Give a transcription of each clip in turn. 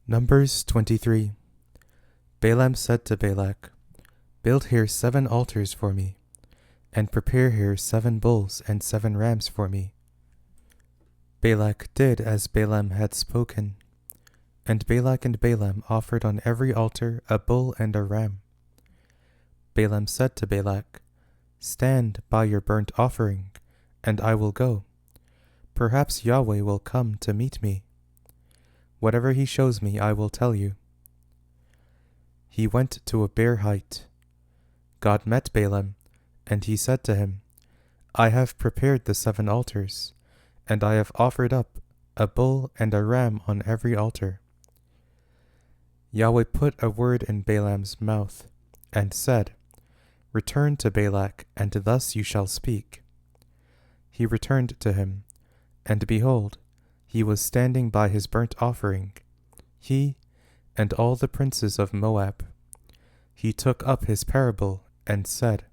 Numbers 23. Balaam said to Balak, "Build here 7 altars for me, and prepare here 7 bulls and 7 rams for me." Balak did as Balaam had spoken, and Balak and Balaam offered on every altar a bull and a ram. Balaam said to Balak, "Stand by your burnt offering, and I will go. Perhaps Yahweh will come to meet me. Whatever he shows me, I will tell you." He went to a bare height. God met Balaam, and he said to him, "I have prepared the 7 altars, and I have offered up a bull and a ram on every altar." Yahweh put a word in Balaam's mouth, and said, "Return to Balak, and thus you shall speak." He returned to him, and behold, he was standing by his burnt offering, he and all the princes of Moab. He took up his parable and said,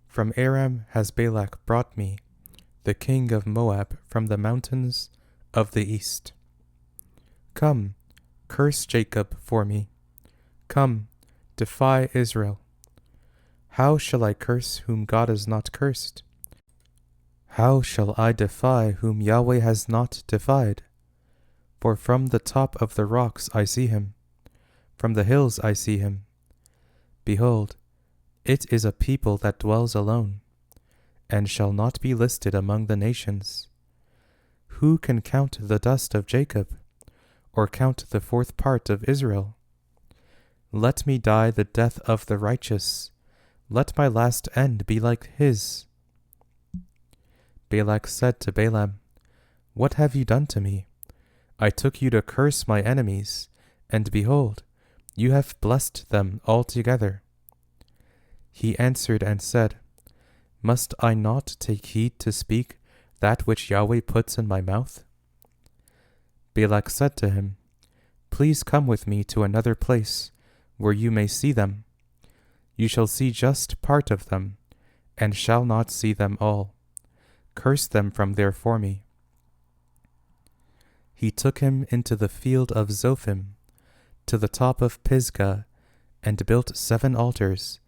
"From Aram has Balak brought me, the king of Moab, from the mountains of the east. Come, curse Jacob for me. Come, defy Israel. How shall I curse whom God has not cursed? How shall I defy whom Yahweh has not defied? For from the top of the rocks I see him, from the hills I see him. Behold, it is a people that dwells alone, and shall not be listed among the nations. Who can count the dust of Jacob, or count the 4th part of Israel? Let me die the death of the righteous. Let my last end be like his." Balak said to Balaam, "What have you done to me? I took you to curse my enemies, and behold, you have blessed them altogether." He answered and said, "Must I not take heed to speak that which Yahweh puts in my mouth?" Balak said to him, "Please come with me to another place, where you may see them. You shall see just part of them, and shall not see them all. Curse them from there for me." He took him into the field of Zophim, to the top of Pisgah, and built 7 altars,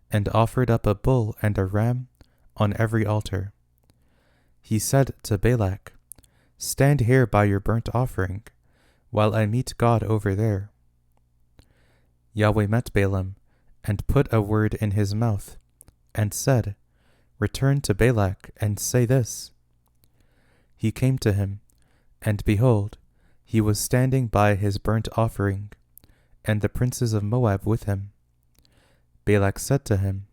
and offered up a bull and a ram on every altar. He said to Balak, "Stand here by your burnt offering, while I meet God over there." Yahweh met Balaam, and put a word in his mouth, and said, "Return to Balak, and say this." He came to him, and behold, he was standing by his burnt offering, and the princes of Moab with him. Balak said to him,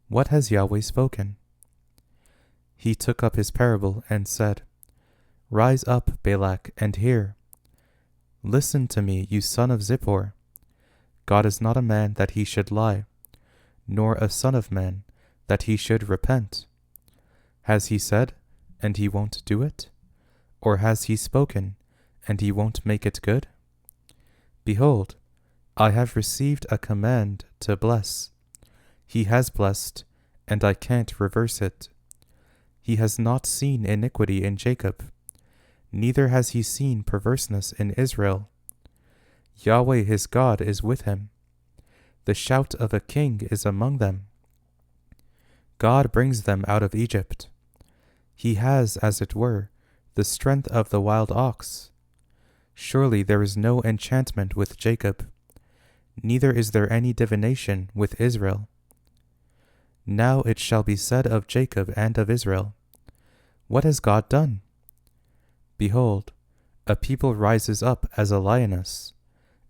"What has Yahweh spoken?" He took up his parable and said, "Rise up, Balak, and hear. Listen to me, you son of Zippor. God is not a man that he should lie, nor a son of man that he should repent. Has he said, and he won't do it? Or has he spoken, and he won't make it good? Behold, I have received a command to bless. He has blessed, and I can't reverse it. He has not seen iniquity in Jacob, neither has he seen perverseness in Israel. Yahweh his God is with him. The shout of a king is among them. God brings them out of Egypt. He has, as it were, the strength of the wild ox. Surely there is no enchantment with Jacob, neither is there any divination with Israel. Now it shall be said of Jacob and of Israel, What has God done? Behold, a people rises up as a lioness.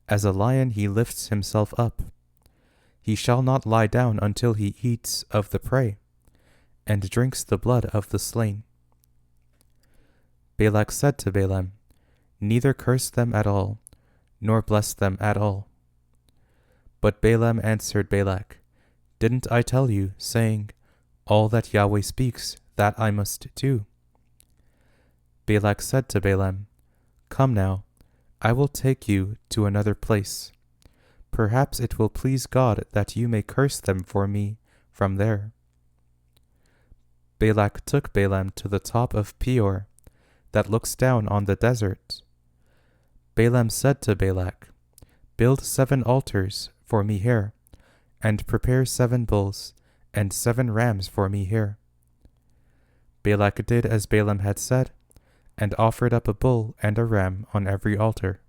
As a lion he lifts himself up. He shall not lie down until he eats of the prey, and drinks the blood of the slain." Balak said to Balaam, "Neither curse them at all, nor bless them at all." But Balaam answered Balak, "Didn't I tell you, saying, All that Yahweh speaks, that I must do?" Balak said to Balaam, "Come now, I will take you to another place. Perhaps it will please God that you may curse them for me from there." Balak took Balaam to the top of Peor, that looks down on the desert. Balaam said to Balak, "Build 7 altars for me here, and prepare 7 bulls and 7 rams for me here." Balak did as Balaam had said, and offered up a bull and a ram on every altar.